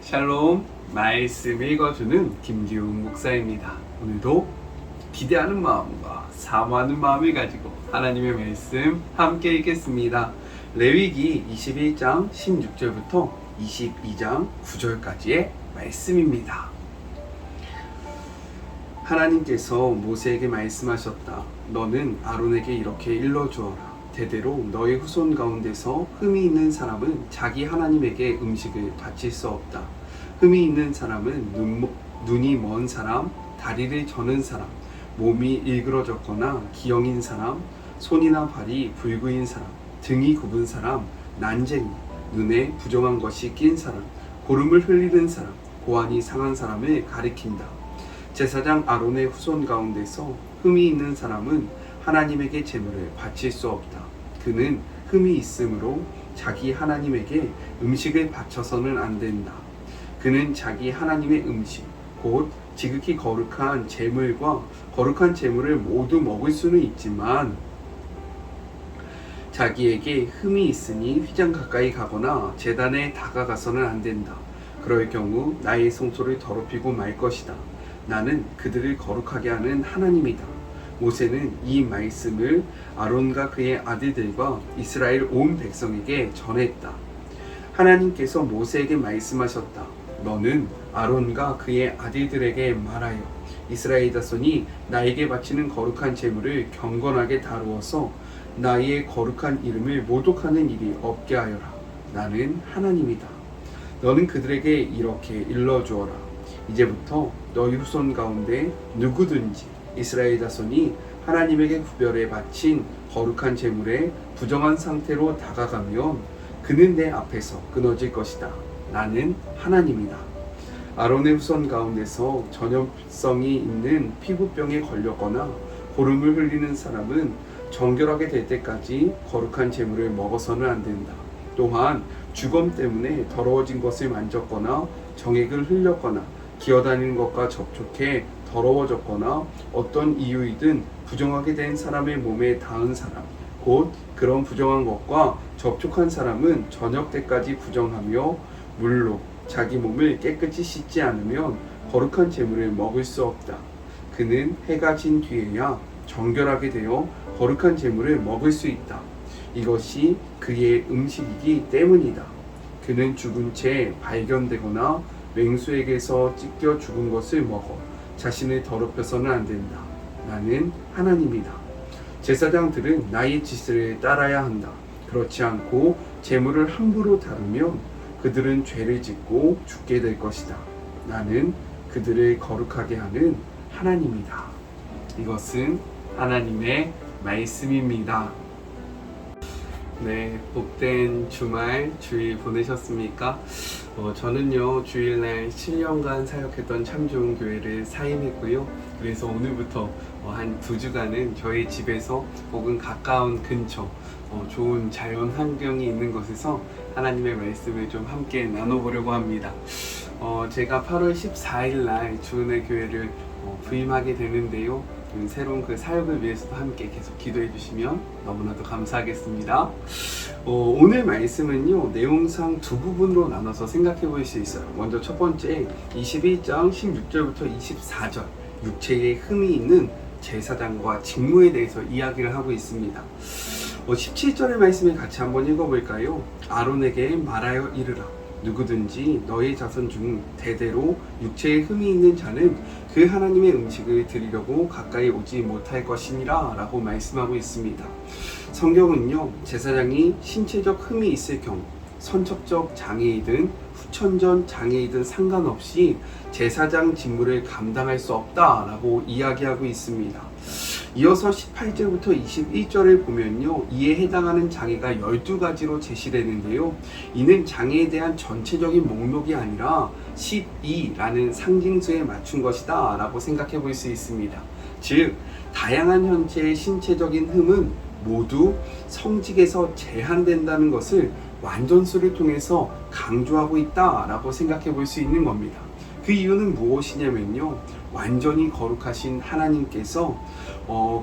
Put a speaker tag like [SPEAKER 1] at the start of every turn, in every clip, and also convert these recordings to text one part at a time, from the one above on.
[SPEAKER 1] 샬롬, 말씀 읽어주는 김기훈 목사입니다. 오늘도 기대하는 마음과 사모하는 마음을 가지고 하나님의 말씀 함께 읽겠습니다. 레위기 21장 16절부터 22장 9절까지의 말씀입니다. 하나님께서 모세에게 말씀하셨다. 너는 아론에게 이렇게 일러주어라. 대대로 너희 후손 가운데서 흠이 있는 사람은 자기 하나님에게 음식을 바칠 수 없다. 흠이 있는 사람은 눈이 먼 사람, 다리를 저는 사람, 몸이 일그러졌거나 기형인 사람, 손이나 발이 불구인 사람, 등이 굽은 사람, 난쟁이, 눈에 부정한 것이 낀 사람, 고름을 흘리는 사람, 고환이 상한 사람을 가리킨다. 제사장 아론의 후손 가운데서 흠이 있는 사람은 하나님에게 제물을 바칠 수 없다. 그는 흠이 있으므로 자기 하나님에게 음식을 바쳐서는 안 된다. 그는 자기 하나님의 음식, 곧 지극히 거룩한 제물과 거룩한 제물을 모두 먹을 수는 있지만 자기에게 흠이 있으니 휘장 가까이 가거나 제단에 다가가서는 안 된다. 그럴 경우 나의 성소를 더럽히고 말 것이다. 나는 그들을 거룩하게 하는 하나님이다. 모세는 이 말씀을 아론과 그의 아들들과 이스라엘 온 백성에게 전했다. 하나님께서 모세에게 말씀하셨다. 너는 아론과 그의 아들들에게 말하여 이스라엘 자손이 나에게 바치는 거룩한 제물을 경건하게 다루어서 나의 거룩한 이름을 모독하는 일이 없게 하여라. 나는 하나님이다. 너는 그들에게 이렇게 일러주어라. 이제부터 너희 후손 가운데 누구든지 이스라엘 자손이 하나님에게 구별해 바친 거룩한 제물에 부정한 상태로 다가가면 그는 내 앞에서 끊어질 것이다. 나는 하나님이다. 아론의 후손 가운데서 전염성이 있는 피부병에 걸렸거나 고름을 흘리는 사람은 정결하게 될 때까지 거룩한 제물을 먹어서는 안 된다. 또한 주검 때문에 더러워진 것을 만졌거나 정액을 흘렸거나 기어다니는 것과 접촉해 더러워졌거나 어떤 이유이든 부정하게 된 사람의 몸에 닿은 사람, 곧 그런 부정한 것과 접촉한 사람은 저녁 때까지 부정하며 물로 자기 몸을 깨끗이 씻지 않으면 거룩한 제물을 먹을 수 없다. 그는 해가 진 뒤에야 정결하게 되어 거룩한 제물을 먹을 수 있다. 이것이 그의 음식이기 때문이다. 그는 죽은 채 발견되거나 맹수에게서 찢겨 죽은 것을 먹어 자신을 더럽혀서는 안 된다. 나는 하나님이다. 제사장들은 나의 지시를 따라야 한다. 그렇지 않고 제물을 함부로 다루면 그들은 죄를 짓고 죽게 될 것이다. 나는 그들을 거룩하게 하는 하나님이다. 이것은 하나님의 말씀입니다. 네, 복된 주말, 주일 보내셨습니까? 저는요, 주일날 7년간 사역했던 참 좋은 교회를 사임했고요. 그래서 오늘부터 한 2주간은 저희 집에서 혹은 가까운 근처, 좋은 자연 환경이 있는 곳에서 하나님의 말씀을 좀 함께 나눠보려고 합니다. 제가 8월 14일날 주은혜 교회를 부임하게 되는데요. 새로운 그 사역을 위해서도 함께 계속 기도해 주시면 너무나도 감사하겠습니다. 오늘 말씀은요, 내용상 두 부분으로 나눠서 생각해 볼 수 있어요. 먼저 첫 번째 21장 16절부터 24절 육체에 흠이 있는 제사장과 직무에 대해서 이야기를 하고 있습니다. 17절의 말씀을 같이 한번 읽어볼까요? 아론에게 말하여 이르라. 누구든지 너의 자손 중 대대로 육체에 흠이 있는 자는 그 하나님의 음식을 드리려고 가까이 오지 못할 것이니라 라고 말씀하고 있습니다. 성경은요, 제사장이 신체적 흠이 있을 경우 선척적 장애이든 후천전 장애이든 상관없이 제사장 직무를 감당할 수 없다라고 이야기하고 있습니다. 이어서 18절부터 21절을 보면요, 이에 해당하는 장애가 12가지로 제시되는데요. 이는 장애에 대한 전체적인 목록이 아니라 12라는 상징수에 맞춘 것이다 라고 생각해 볼 수 있습니다. 즉, 다양한 형체의 신체적인 흠은 모두 성직에서 제한된다는 것을 완전수를 통해서 강조하고 있다 라고 생각해 볼 수 있는 겁니다. 그 이유는 무엇이냐면요, 완전히 거룩하신 하나님께서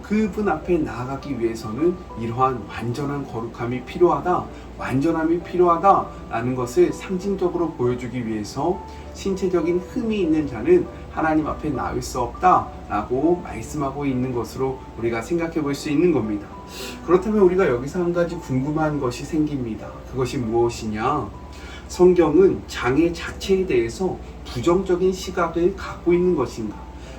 [SPEAKER 1] 그분 앞에 나아가기 위해서는 이러한 완전한 거룩함이 필요하다, 완전함이 필요하다라는 것을 상징적으로 보여주기 위해서 신체적인 흠이 있는 자는 하나님 앞에 나올 수 없다라고 말씀하고 있는 것으로 우리가 생각해 볼 수 있는 겁니다. 그렇다면 우리가 여기서 한 가지 궁금한 것이 생깁니다. 그것이 무엇이냐? 성경은 장애 자체에 대해서 부정적인 시각을 갖고 있는 것인가?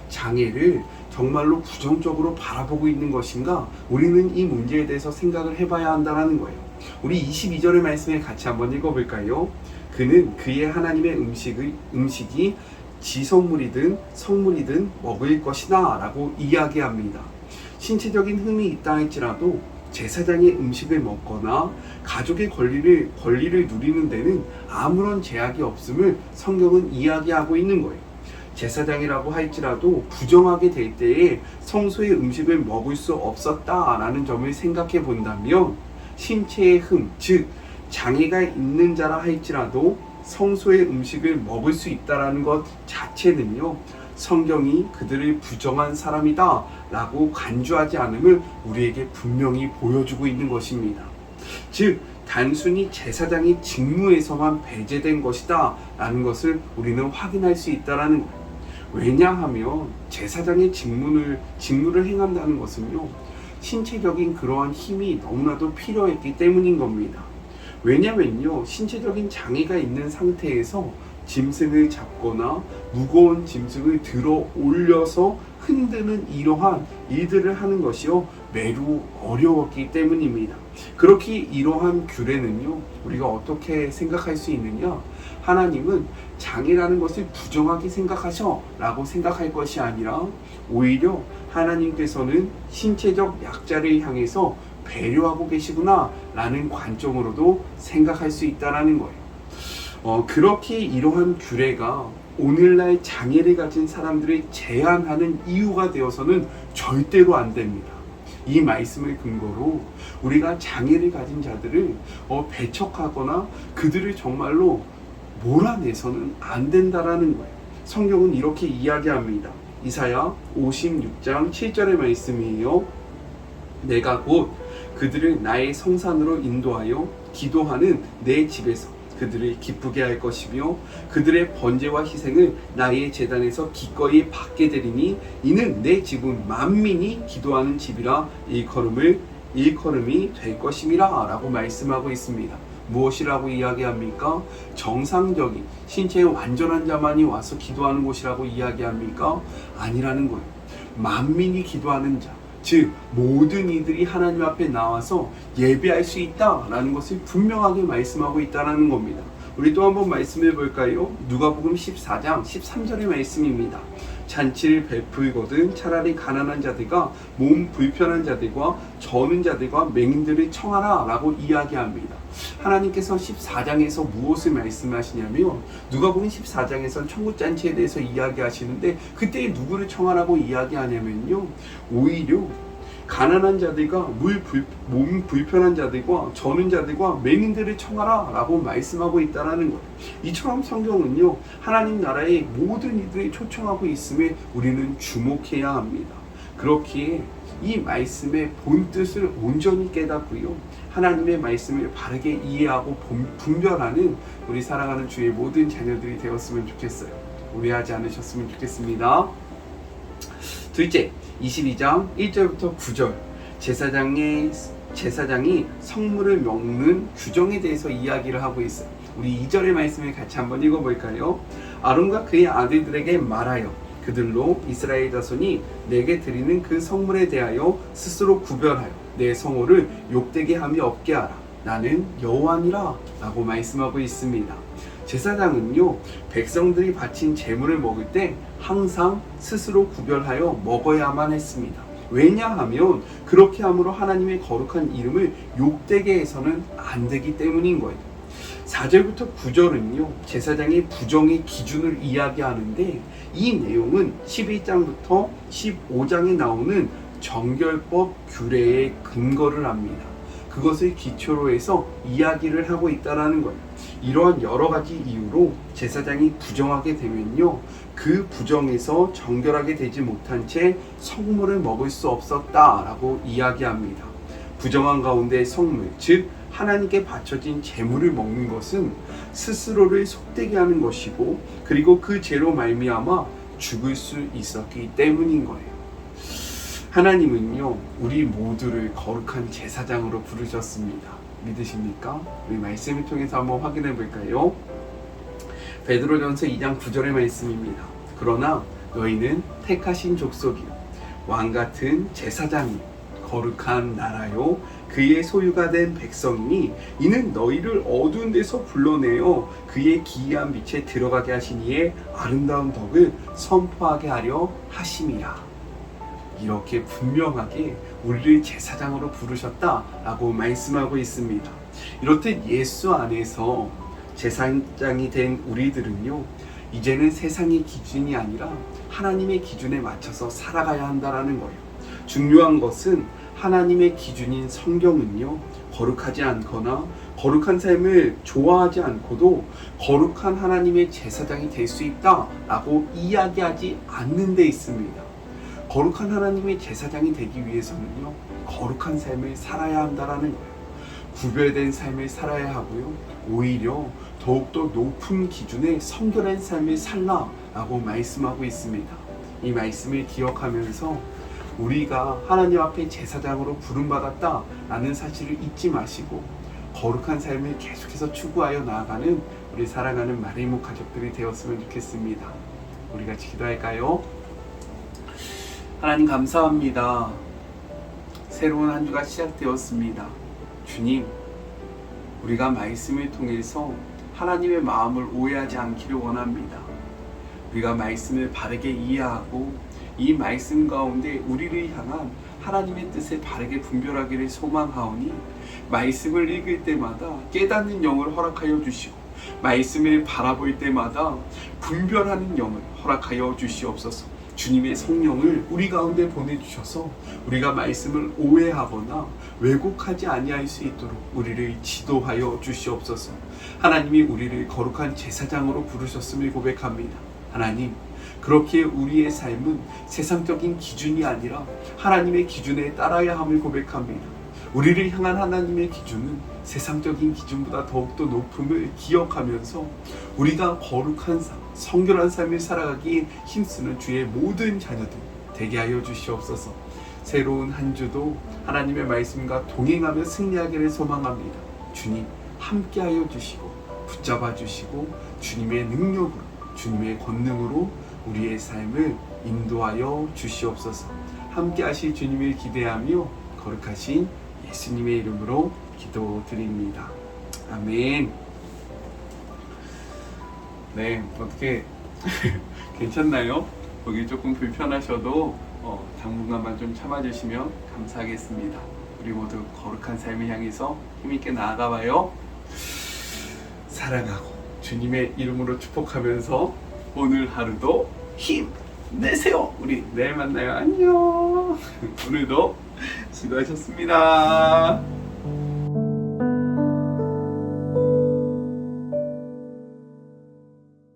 [SPEAKER 1] 장애를 정말로 부정적으로 바라보고 있는 것인가? 우리는 이 문제에 대해서 생각을 해봐야 한다는 거예요. 우리 22절의 말씀을 같이 한번 읽어볼까요? 그는 그의 하나님의 음식이 지성물이든 성물이든 먹을 것이다 라고 이야기합니다. 신체적인 흠이 있다 할지라도 제사장의 음식을 먹거나 가족의 권리를 누리는 데는 아무런 제약이 없음을 성경은 이야기하고 있는 거예요. 제사장이라고 할지라도 부정하게 될 때에 성소의 음식을 먹을 수 없었다라는 점을 생각해 본다면 신체의 흠, 즉 장애가 있는 자라 할지라도 성소의 음식을 먹을 수 있다라는 것 자체는요, 성경이 그들을 부정한 사람이다 라고 간주하지 않음을 우리에게 분명히 보여주고 있는 것입니다. 즉 단순히 제사장의 직무에서만 배제된 것이다 라는 것을 우리는 확인할 수 있다는 거예요. 왜냐하면 제사장의 직무를 행한다는 것은요, 신체적인 그러한 힘이 너무나도 필요했기 때문인 겁니다. 왜냐면요, 신체적인 장애가 있는 상태에서 짐승을 잡거나 무거운 짐승을 들어 올려서 흔드는 이러한 일들을 하는 것이요, 매우 어려웠기 때문입니다. 그렇게 이러한 규례는요, 우리가 어떻게 생각할 수 있느냐? 하나님은 장애라는 것을 부정하게 생각하셔 라고 생각할 것이 아니라 오히려 하나님께서는 신체적 약자를 향해서 배려하고 계시구나 라는 관점으로도 생각할 수 있다는 거예요. 그렇게 이러한 규례가 오늘날 장애를 가진 사람들을 제한하는 이유가 되어서는 절대로 안 됩니다. 이 말씀을 근거로 우리가 장애를 가진 자들을 배척하거나 그들을 정말로 몰아내서는 안 된다라는 거예요. 성경은 이렇게 이야기합니다. 이사야 56장 7절의 말씀이에요. 내가 곧 그들을 나의 성산으로 인도하여 기도하는 내 집에서 그들을 기쁘게 할 것이며 그들의 번제와 희생을 나의 제단에서 기꺼이 받게 되리니 이는 내 집은 만민이 기도하는 집이라 일컬음이 될 것임이라 라고 말씀하고 있습니다. 무엇이라고 이야기합니까? 정상적인 신체의 완전한 자만이 와서 기도하는 곳이라고 이야기합니까? 아니라는 거예요. 만민이 기도하는 자, 즉 모든 이들이 하나님 앞에 나와서 예배할 수 있다라는 것을 분명하게 말씀하고 있다는 겁니다. 우리 또 한번 말씀해 볼까요? 누가복음 14장 13절의 말씀입니다. 잔치를 베풀거든 차라리 가난한 자들과 몸 불편한 자들과 저는 자들과 맹인들을 청하라 라고 이야기합니다. 하나님께서 14장에서 무엇을 말씀하시냐면 누가복음 14장에서 천국잔치에 대해서 이야기하시는데 그때 누구를 청하라고 이야기하냐면요, 오히려 가난한 자들과 몸 불편한 자들과 저는 자들과 맹인들을 청하라 라고 말씀하고 있다는 거예요. 이처럼 성경은요, 하나님 나라의 모든 이들이 초청하고 있음에 우리는 주목해야 합니다. 그렇기에 이 말씀의 본뜻을 온전히 깨닫고요, 하나님의 말씀을 바르게 이해하고 분별하는 우리 사랑하는 주의 모든 자녀들이 되었으면 좋겠어요. 오해하지 않으셨으면 좋겠습니다. 둘째, 22장 1절부터 9절 제사장이 성물을 먹는 규정에 대해서 이야기를 하고 있어요. 우리 2절의 말씀을 같이 한번 읽어볼까요? 아론과 그의 아들들에게 말하여 그들로 이스라엘 자손이 내게 드리는 그 성물에 대하여 스스로 구별하여 내 성호를 욕되게 함이 없게 하라. 나는 여호와니라 라고 말씀하고 있습니다. 제사장은요, 백성들이 바친 제물을 먹을 때 항상 스스로 구별하여 먹어야만 했습니다. 왜냐하면 그렇게 함으로 하나님의 거룩한 이름을 욕되게 해서는 안 되기 때문인 거예요. 4절부터 9절은요, 제사장의 부정의 기준을 이야기하는데 이 내용은 11장부터 15장에 나오는 정결법 규례에 근거를 합니다. 그것을 기초로 해서 이야기를 하고 있다라는 거예요. 이러한 여러 가지 이유로 제사장이 부정하게 되면요, 그 부정에서 정결하게 되지 못한 채 성물을 먹을 수 없었다라고 이야기합니다. 부정한 가운데 성물, 즉 하나님께 바쳐진 제물을 먹는 것은 스스로를 속되게 하는 것이고, 그리고 그 죄로 말미암아 죽을 수 있었기 때문인 거예요. 하나님은요, 우리 모두를 거룩한 제사장으로 부르셨습니다. 믿으십니까? 우리 말씀을 통해서 한번 확인해 볼까요? 베드로전서 2장 9절의 말씀입니다. 그러나 너희는 택하신 족속이요 왕같은 제사장이 거룩한 나라요 그의 소유가 된 백성이니 이는 너희를 어두운 데서 불러내어 그의 기이한 빛에 들어가게 하신 이의 아름다운 덕을 선포하게 하려 하심이라. 이렇게 분명하게 우리를 제사장으로 부르셨다라고 말씀하고 있습니다. 이렇듯 예수 안에서 제사장이 된 우리들은요, 이제는 세상의 기준이 아니라 하나님의 기준에 맞춰서 살아가야 한다라는 거예요. 중요한 것은 하나님의 기준인 성경은요, 거룩하지 않거나 거룩한 삶을 좋아하지 않고도 거룩한 하나님의 제사장이 될 수 있다라고 이야기하지 않는 데 있습니다. 거룩한 하나님의 제사장이 되기 위해서는요, 거룩한 삶을 살아야 한다라는 거예요. 구별된 삶을 살아야 하고요, 오히려 더욱더 높은 기준의 성결한 삶을 살라라고 말씀하고 있습니다. 이 말씀을 기억하면서 우리가 하나님 앞에 제사장으로 부름받았다라는 사실을 잊지 마시고 거룩한 삶을 계속해서 추구하여 나아가는 우리 사랑하는 마리모 가족들이 되었으면 좋겠습니다. 우리 같이 기도할까요? 하나님 감사합니다. 새로운 한 주가 시작되었습니다. 주님, 우리가 말씀을 통해서 하나님의 마음을 오해하지 않기를 원합니다. 우리가 말씀을 바르게 이해하고 이 말씀 가운데 우리를 향한 하나님의 뜻을 바르게 분별하기를 소망하오니 말씀을 읽을 때마다 깨닫는 영을 허락하여 주시고 말씀을 바라볼 때마다 분별하는 영을 허락하여 주시옵소서. 주님의 성령을 우리 가운데 보내주셔서 우리가 말씀을 오해하거나 왜곡하지 아니할 수 있도록 우리를 지도하여 주시옵소서. 하나님이 우리를 거룩한 제사장으로 부르셨음을 고백합니다. 하나님, 그렇게 우리의 삶은 세상적인 기준이 아니라 하나님의 기준에 따라야 함을 고백합니다. 우리를 향한 하나님의 기준은 세상적인 기준보다 더욱더 높음을 기억하면서 우리가 거룩한 삶, 성결한 삶을 살아가기에 힘쓰는 주의 모든 자녀들 되게 하여 주시옵소서. 새로운 한 주도 하나님의 말씀과 동행하며 승리하기를 소망합니다. 주님 함께 하여 주시고 붙잡아 주시고 주님의 능력으로, 주님의 권능으로 우리의 삶을 인도하여 주시옵소서. 함께 하실 주님을 기대하며 거룩하신 예수님의 이름으로 기도드립니다. 아멘. 네, 어떻게 괜찮나요? 보기 조금 불편하셔도 당분간만 좀 참아주시면 감사하겠습니다. 우리 모두 거룩한 삶을 향해서 힘있게 나아가봐요. 사랑하고 주님의 이름으로 축복하면서 오늘 하루도 힘내세요. 우리 내일 만나요. 안녕. 오늘도 수고하셨습니다.